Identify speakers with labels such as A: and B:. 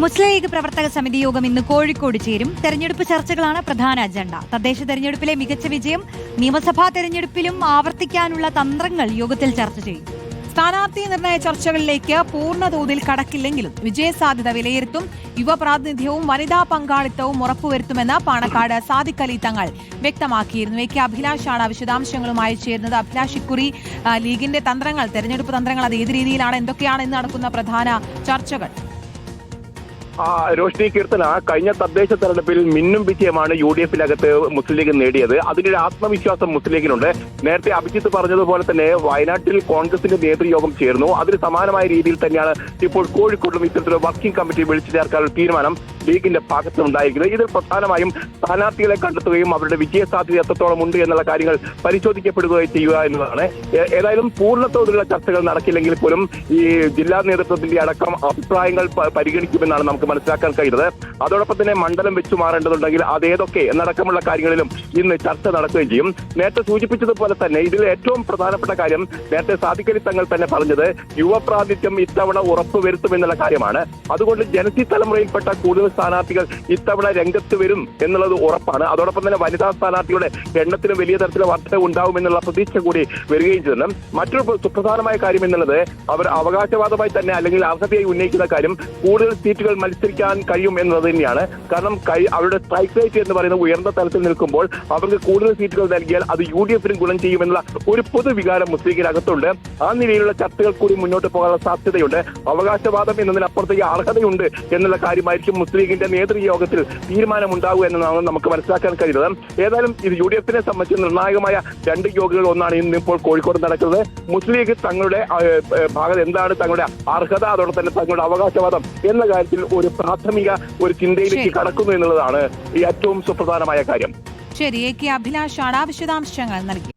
A: മുസ്ലിം league പ്രവർത്തക സമിതി യോഗം ഇന്ന് കോഴിക്കോട് ചേരും. തെരഞ്ഞെടുപ്പ് ചർച്ചകളാണ് പ്രധാന അജണ്ട. തദ്ദേശ തെരഞ്ഞെടുപ്പിലെ മികച്ച വിജയം നിയമസഭാ തെരഞ്ഞെടുപ്പിലും ആവർത്തിക്കാനുള്ള തന്ത്രങ്ങൾ യോഗത്തിൽ ചർച്ച ചെയ്യും.
B: സ്ഥാനാർത്ഥി നിർണയ ചർച്ചകളിലേക്ക് പൂർണ്ണതോതിൽ കടക്കില്ലെങ്കിലും വിജയസാധ്യത വിലയിരുത്തും. യുവപ്രാതിനിധ്യവും വനിതാ പങ്കാളിത്തവും ഉറപ്പുവരുത്തുമെന്ന് പാണക്കാട് സാദിഖ് അലി തങ്ങൾ വ്യക്തമാക്കിയിരുന്നു. എ കെ അഭിലാഷാണ് വിശദാംശങ്ങളുമായി ചേരുന്നത്. അഭിലാഷ്, ഇക്കുറി ലീഗിന്റെ തന്ത്രങ്ങൾ, തെരഞ്ഞെടുപ്പ് തന്ത്രങ്ങൾ അത് ഏത് രീതിയിലാണ്, എന്തൊക്കെയാണ് ഇന്ന് നടക്കുന്ന പ്രധാന ചർച്ചകൾ?
C: രോഷ്നി കീർത്തന, കഴിഞ്ഞ തദ്ദേശ തെരഞ്ഞെടുപ്പിൽ മിന്നും വിജയമാണ് UDF-നകത്ത് മുസ്ലിം ലീഗ് നേടിയത്. അതിനൊരു ആത്മവിശ്വാസം മുസ്ലിം ലീഗിനുണ്ട്. നേരത്തെ അഭിജിത്ത് പറഞ്ഞതുപോലെ തന്നെ വയനാട്ടിൽ കോൺഗ്രസിന്റെ നേതൃയോഗം ചേർന്നു. അതിന് സമാനമായ രീതിയിൽ തന്നെയാണ് ഇപ്പോൾ കോഴിക്കോടും ഇത്തരത്തിലൊരു വർക്കിംഗ് കമ്മിറ്റി വിളിച്ചു ചേർക്കാനുള്ള തീരുമാനം ലീഗിന്റെ ഭാഗത്തുനിന്നുണ്ടായിരിക്കുന്നത്. ഇതിൽ പ്രധാനമായും സ്ഥാനാർത്ഥികളെ കണ്ടെത്തുകയും അവരുടെ വിജയസാധ്യത എത്രത്തോളം ഉണ്ട് എന്നുള്ള കാര്യങ്ങൾ പരിശോധിക്കപ്പെടുകയും ചെയ്യുക എന്നതാണ്. ഏതായാലും പൂർണ്ണതോതിലുള്ള ചർച്ചകൾ നടക്കില്ലെങ്കിൽ പോലും ഈ ജില്ലാ നേതൃത്വത്തിന്റെ അടക്കം അഭിപ്രായങ്ങൾ പരിഗണിക്കുമെന്നാണ് നമുക്ക് മനസ്സിലാക്കാൻ കഴിയുന്നത്. അതോടൊപ്പം തന്നെ മണ്ഡലം വെച്ചു മാറേണ്ടതുണ്ടെങ്കിൽ അതേതൊക്കെ എന്നടക്കമുള്ള കാര്യങ്ങളിലും ഇന്ന് ചർച്ച നടക്കുകയും ചെയ്യും. നേരത്തെ സൂചിപ്പിച്ചതുപോലെ തന്നെ ഇതിൽ ഏറ്റവും പ്രധാനപ്പെട്ട കാര്യം നേരത്തെ സാദിഖ് അലി തങ്ങൾ തന്നെ പറഞ്ഞത് യുവപ്രാതിനിധ്യം ഇത്തവണ ഉറപ്പുവരുത്തുമെന്നുള്ള കാര്യമാണ്. അതുകൊണ്ട് ജനസി തലമുറയിൽപ്പെട്ട കൂടുതൽ സ്ഥാനാർത്ഥികൾ ഇത്തവണ രംഗത്ത് വരും എന്നുള്ളത് ഉറപ്പാണ്. അതോടൊപ്പം തന്നെ വനിതാ സ്ഥാനാർത്ഥികളുടെ എണ്ണത്തിന് വലിയ തരത്തിലുള്ള വർധന ഉണ്ടാവുമെന്നുള്ള പ്രതീക്ഷ കൂടി വരികയും ചെയ്യുന്നു. മറ്റൊരു സുപ്രധാനമായ കാര്യം എന്നുള്ളത് അവർ അവകാശവാദമായി തന്നെ അല്ലെങ്കിൽ അർഹതയായി ഉന്നയിക്കുന്ന കാര്യം കൂടുതൽ സീറ്റുകൾ മത്സരിക്കാൻ കഴിയും എന്നത് തന്നെയാണ്. കാരണം അവരുടെ സ്ട്രൈക്ക് റേറ്റ് എന്ന് പറയുന്നത് ഉയർന്ന തലത്തിൽ നിൽക്കുമ്പോൾ അവർക്ക് കൂടുതൽ സീറ്റുകൾ നൽകിയാൽ അത് UDF-ന് ഗുണം ചെയ്യുമെന്നുള്ള ഒരു പൊതുവികാരം മുസ്ലിം ലീഗിനകത്തുണ്ട്. ആ നിലയിലുള്ള ചർച്ചകൾ കൂടി മുന്നോട്ട് പോകാനുള്ള സാധ്യതയുണ്ട്. അവകാശവാദം എന്നതിനപ്പുറത്തേക്ക് അർഹതയുണ്ട് എന്നുള്ള കാര്യമായിരിക്കും മുസ്ലിം ലീഗിന്റെ നേതൃയോഗത്തിൽ തീരുമാനമുണ്ടാകുക എന്നതാണ് നമുക്ക് മനസ്സിലാക്കാൻ കഴിയുന്നത്. ഏതായാലും ഇത് UDF-നെ സംബന്ധിച്ച് നിർണായകമായ രണ്ട് യോഗങ്ങൾ ഒന്നാണ് ഇന്നിപ്പോൾ കോഴിക്കോട് നടക്കുന്നത്. മുസ്ലിം ലീഗ് തങ്ങളുടെ ഭാഗത്ത് എന്താണ് തങ്ങളുടെ അർഹത, അതോടെ തന്നെ തങ്ങളുടെ അവകാശവാദം എന്ന കാര്യത്തിൽ ഒരു പ്രാഥമിക ഒരു ചിന്തയിലേക്ക് കടക്കുന്നു എന്നുള്ളതാണ് ഏറ്റവും സുപ്രധാനമായ കാര്യം.
B: ശരി, എ കെ അഭിലാഷാണ് വിശദാംശങ്ങൾ നൽകി.